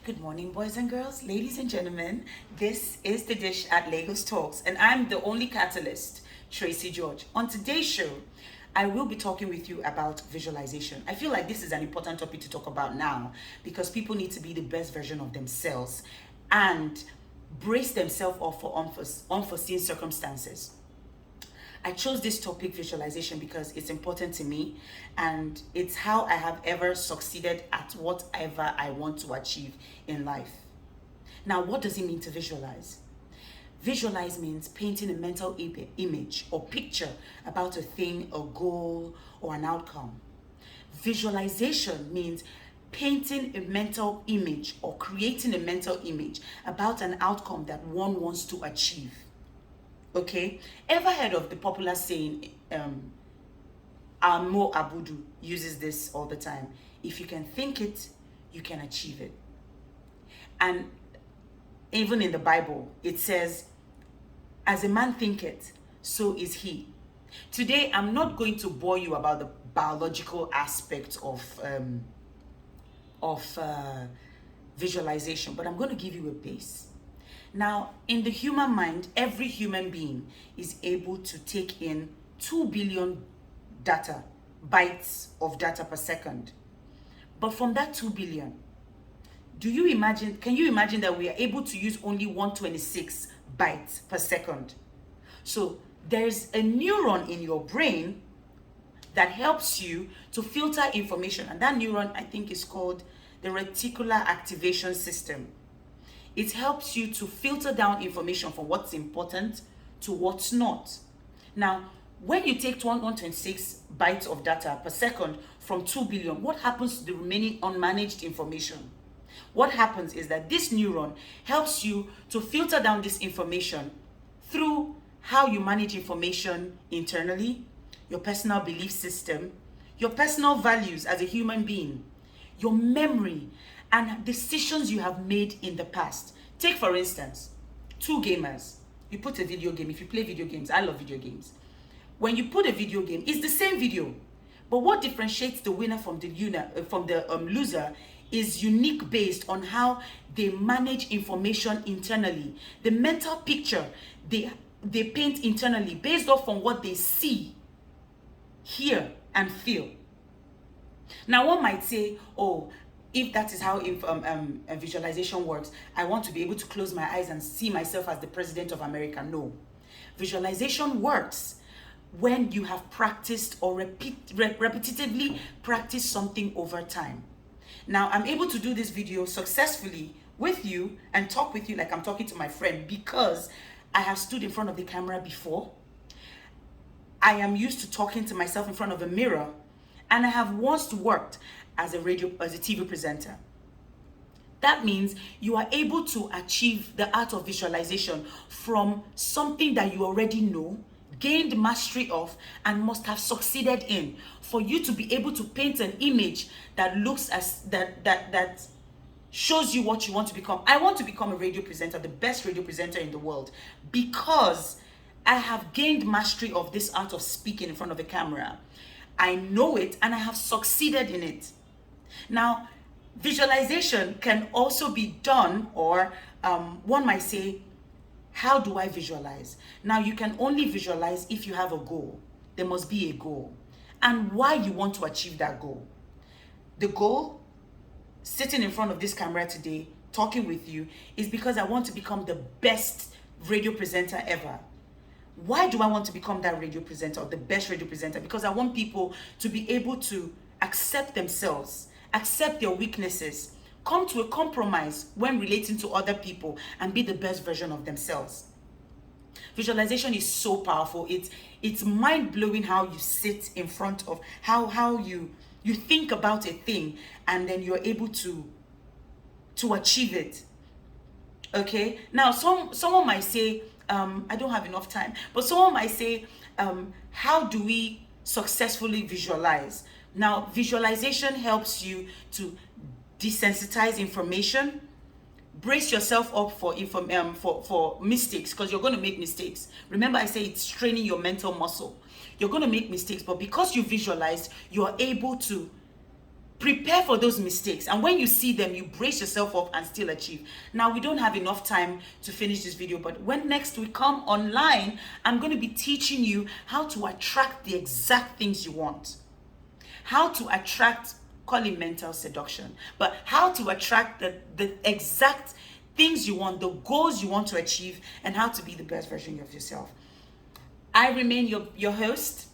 Good morning, boys and girls, ladies and gentlemen. This is The Dish at Lagos Talks, and I'm the only catalyst, Tracy George. On today's show, I will be talking with you about visualization. I feel like this is an important topic to talk about now because people need to be the best version of themselves and brace themselves up for unforeseen circumstances. I chose this topic, visualization, because it's important to me and it's how I have ever succeeded at whatever I want to achieve in life. Now, what does it mean to visualize? Visualize means painting a mental image or picture about a thing, a goal, or an outcome. Visualization means painting a mental image or creating a mental image about an outcome that one wants to achieve. Okay, ever heard of the popular saying, Amo Abudu uses this all the time. If you can think it, you can achieve it. And even in the Bible, it says, as a man thinketh, so is he. Today, I'm not going to bore you about the biological aspect of visualization, but I'm going to give you a base. Now, in the human mind, every human being is able to take in 2 billion bytes of data per second. But from that 2 billion, can you imagine that we are able to use only 126 bytes per second? So there's a neuron in your brain that helps you to filter information. And that neuron, I think, is called the reticular activation system. It helps you to filter down information from what's important to what's not. Now, when you take 126 bytes of data per second from 2 billion, what happens to the remaining unmanaged information? What happens is that this neuron helps you to filter down this information through how you manage information internally, your personal belief system, your personal values as a human being, your memory, and decisions you have made in the past. Take, for instance, two gamers. You put a video game. If you play video games, I love video games. When you put a video game, it's the same video. But what differentiates the winner from the loser is unique based on how they manage information internally. The mental picture they paint internally based off on what they see, hear, and feel. Now, one might say, oh, if that is how visualization works, I want to be able to close my eyes and see myself as the president of America. No. Visualization works when you have practiced or repetitively practiced something over time. Now, I'm able to do this video successfully with you and talk with you like I'm talking to my friend because I have stood in front of the camera before. I am used to talking to myself in front of a mirror, and I have once worked as a TV presenter. That means you are able to achieve the art of visualization from something that you already know, gained mastery of, and must have succeeded in, for you to be able to paint an image that looks as that shows you what you want to become. I want to become a radio presenter, the best radio presenter in the world, because I have gained mastery of this art of speaking in front of the camera. I know it and I have succeeded in it. Now, visualization can also be done, or one might say, how do I visualize? Now, you can only visualize if you have a goal. There must be a goal and why you want to achieve that goal. The goal, sitting in front of this camera today, talking with you, is because I want to become the best radio presenter ever. Why do I want to become that radio presenter or the best radio presenter? Because I want people to be able to accept themselves, accept their weaknesses, come to a compromise when relating to other people, and be the best version of themselves. Visualization is so powerful. It's mind-blowing how you sit in front of, how you think about a thing, and then you're able to achieve it. Okay? Now, someone might say, I don't have enough time, but someone might say, how do we successfully visualize? Now, visualization helps you to desensitize information, brace yourself up for mistakes, because you're going to make mistakes. Remember, I say it's training your mental muscle. You're going to make mistakes, but because you visualize, you're able to Prepare for those mistakes, and when you see them, you brace yourself up and still achieve. Now, we don't have enough time to finish this video, but when next we come online, I'm going to be teaching you how to attract the exact things you want. How to attract, call it mental seduction, but how to attract the exact things you want, the goals you want to achieve, and how to be the best version of yourself. I remain your host,